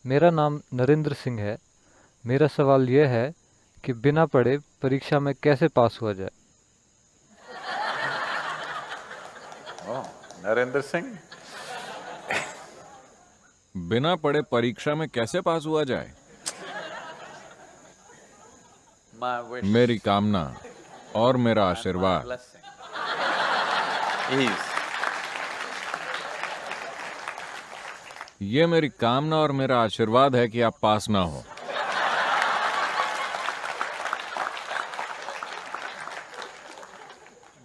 मेरा नाम नरेंद्र सिंह है। मेरा सवाल यह है कि बिना पढ़े परीक्षा में कैसे पास हुआ जाए। ओह, नरेंद्र सिंह। बिना पढ़े परीक्षा में कैसे पास हुआ जाए? My wish मेरी कामना और मेरा and my आशीर्वाद, blessing is ये मेरी कामना और मेरा आशीर्वाद है कि आप पास ना हो।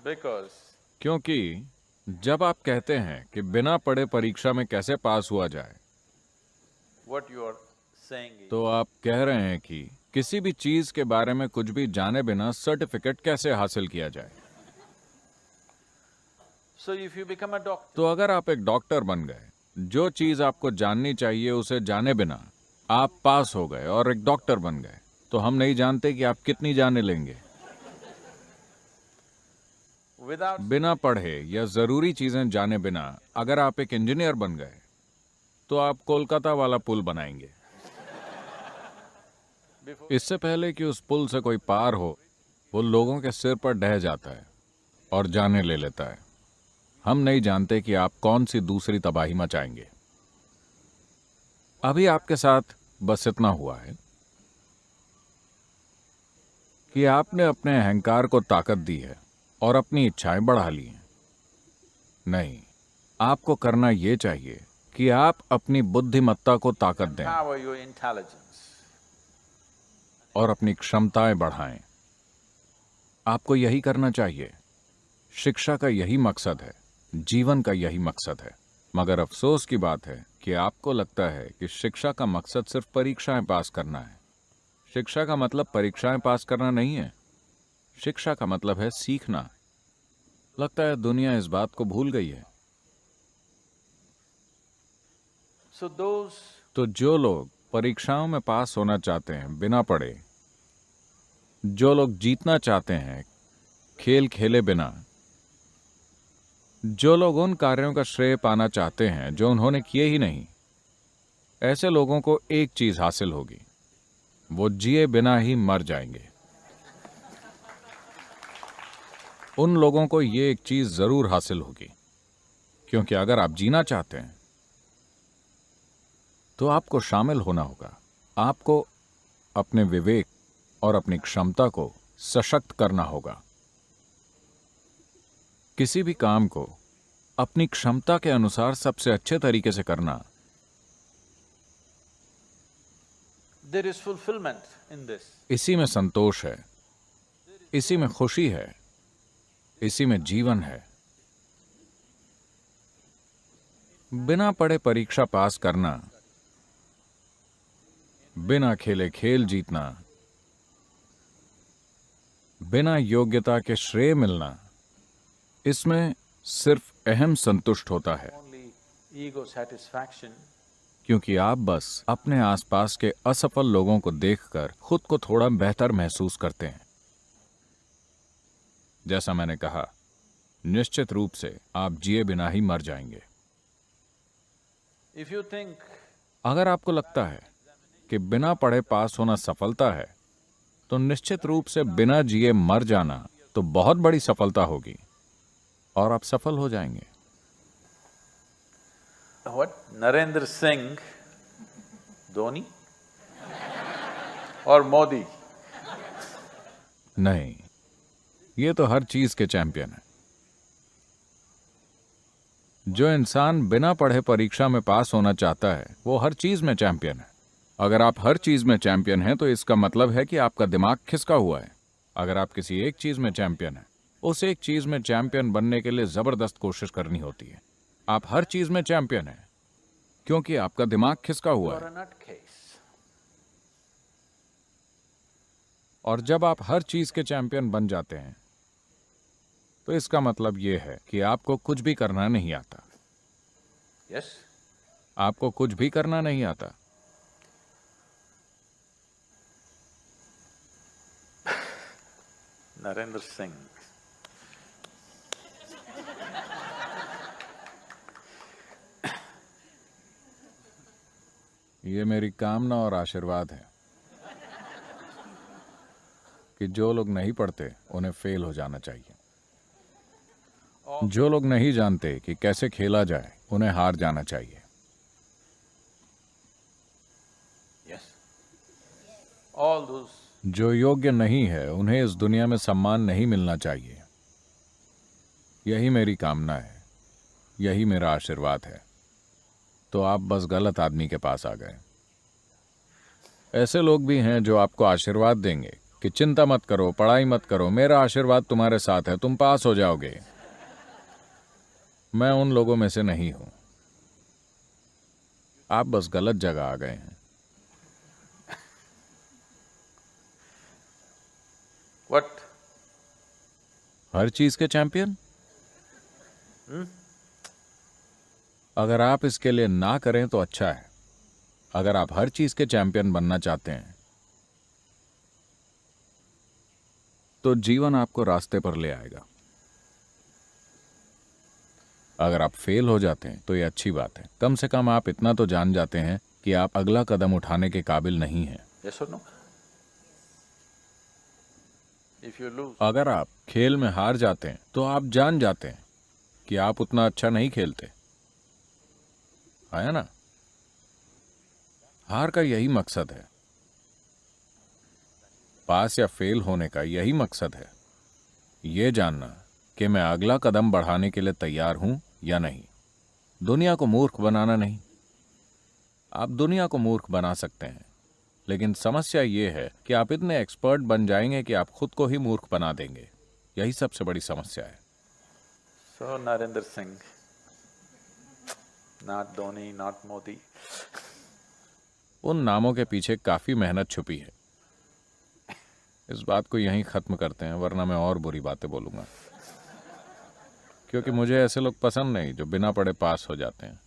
because क्योंकि जब आप कहते हैं कि बिना पढ़े परीक्षा में कैसे पास हुआ जाए, what you are saying is तो आप कह रहे हैं कि किसी भी चीज के बारे में कुछ भी जाने बिना सर्टिफिकेट कैसे हासिल किया जाए। so if you become a doctor, तो अगर आप एक डॉक्टर बन गए, जो चीज आपको जाननी चाहिए उसे जाने बिना आप पास हो गए और एक डॉक्टर बन गए, तो हम नहीं जानते कि आप कितनी जाने लेंगे। without बिना पढ़े या जरूरी चीजें जाने बिना अगर आप एक इंजीनियर बन गए, तो आप कोलकाता वाला पुल बनाएंगे। before इससे पहले कि उस पुल से कोई पार हो, वो लोगों के सिर पर ढह जाता है और जाने ले लेता है। हम नहीं जानते कि आप कौन सी दूसरी तबाही मचाएंगे। अभी आपके साथ बस इतना हुआ है कि आपने अपने अहंकार को ताकत दी है और अपनी इच्छाएं बढ़ा ली हैं। नहीं, आपको करना यह चाहिए कि आप अपनी बुद्धिमत्ता को ताकत दें power your intelligence. और अपनी क्षमताएं बढ़ाएं। आपको यही करना चाहिए। शिक्षा का यही मकसद है, जीवन का यही मकसद है। मगर अफसोस की बात है कि आपको लगता है कि शिक्षा का मकसद सिर्फ परीक्षाएं पास करना है। शिक्षा का मतलब परीक्षाएं पास करना नहीं है। शिक्षा का मतलब है सीखना। लगता है दुनिया इस बात को भूल गई है। So those तो जो लोग परीक्षाओं में पास होना चाहते हैं बिना पढ़े, जो लोग जीतना चाहते हैं खेल खेले बिना, जो लोग उन कार्यों का श्रेय पाना चाहते हैं जो उन्होंने किए ही नहीं, ऐसे लोगों को एक चीज हासिल होगी, वो जिए बिना ही मर जाएंगे। उन लोगों को ये एक चीज जरूर हासिल होगी, क्योंकि अगर आप जीना चाहते हैं तो आपको शामिल होना होगा। आपको अपने विवेक और अपनी क्षमता को सशक्त करना होगा। किसी भी काम को अपनी क्षमता के अनुसार सबसे अच्छे तरीके से करना, there is fulfillment in this. इसी में संतोष है, इसी में खुशी है, इसी में जीवन है। बिना पढ़े परीक्षा पास करना, बिना खेले खेल जीतना, बिना योग्यता के श्रेय मिलना, इसमें सिर्फ अहम संतुष्ट होता है, Only ego satisfaction. क्योंकि आप बस अपने आसपास के असफल लोगों को देखकर खुद को थोड़ा बेहतर महसूस करते हैं। जैसा मैंने कहा, निश्चित रूप से आप जिए बिना ही मर जाएंगे। If you think अगर आपको लगता है कि बिना पढ़े पास होना सफलता है, तो निश्चित रूप से बिना जिए मर जाना तो बहुत बड़ी सफलता होगी और आप सफल हो जाएंगे। what Narendra Singh, Dhoni or Modi? नहीं, ये तो हर चीज के चैंपियन है। जो इंसान बिना पढ़े परीक्षा में पास होना चाहता है, वो हर चीज में चैंपियन है। अगर आप हर चीज में चैंपियन हैं, तो इसका मतलब है कि आपका दिमाग खिसका हुआ है। अगर आप किसी एक चीज में चैंपियन हैं, उस एक चीज में चैंपियन बनने के लिए जबरदस्त कोशिश करनी होती है। आप हर चीज में चैंपियन हैं, क्योंकि आपका दिमाग खिसका You हुआ are है। a nutcase. और जब आप हर चीज के चैंपियन बन जाते हैं, तो इसका मतलब यह है कि आपको कुछ भी करना नहीं आता। Yes? आपको कुछ भी करना नहीं आता। Narendra Singh. ये मेरी कामना और आशीर्वाद है कि जो लोग नहीं पढ़ते उन्हें फेल हो जाना चाहिए। जो लोग नहीं जानते कि कैसे खेला जाए उन्हें हार जाना चाहिए। Yes. All those जो योग्य नहीं है उन्हें इस दुनिया में सम्मान नहीं मिलना चाहिए। यही मेरी कामना है, यही मेरा आशीर्वाद है। तो आप बस गलत आदमी के पास आ गए। ऐसे लोग भी हैं जो आपको आशीर्वाद देंगे कि चिंता मत करो, पढ़ाई मत करो, मेरा आशीर्वाद तुम्हारे साथ है, तुम पास हो जाओगे। मैं उन लोगों में से नहीं हूं। आप बस गलत जगह आ गए हैं। what? हर चीज के चैंपियन? अगर आप इसके लिए ना करें तो अच्छा है। अगर आप हर चीज के चैंपियन बनना चाहते हैं तो जीवन आपको रास्ते पर ले आएगा। अगर आप फेल हो जाते हैं तो यह अच्छी बात है। कम से कम आप इतना तो जान जाते हैं कि आप अगला कदम उठाने के काबिल नहीं हैं। Yes or no? If you lose, अगर आप खेल में हार जाते हैं तो आप जान जाते हैं कि आप उतना अच्छा नहीं खेलते, है ना? हार का यही मकसद है। पास या फेल होने का यही मकसद है, यह जानना कि मैं अगला कदम बढ़ाने के लिए तैयार हूं या नहीं। दुनिया को मूर्ख बनाना नहीं। आप दुनिया को मूर्ख बना सकते हैं, लेकिन समस्या यह है कि आप इतने एक्सपर्ट बन जाएंगे कि आप खुद को ही मूर्ख बना देंगे। यही सबसे बड़ी समस्या है। so Narendra Singh, not Dhoni, not Modi. उन नामों के पीछे काफी मेहनत छुपी है। इस बात को यहीं खत्म करते हैं, वरना मैं और बुरी बातें बोलूंगा, क्योंकि मुझे ऐसे लोग पसंद नहीं जो बिना पढ़े पास हो जाते हैं।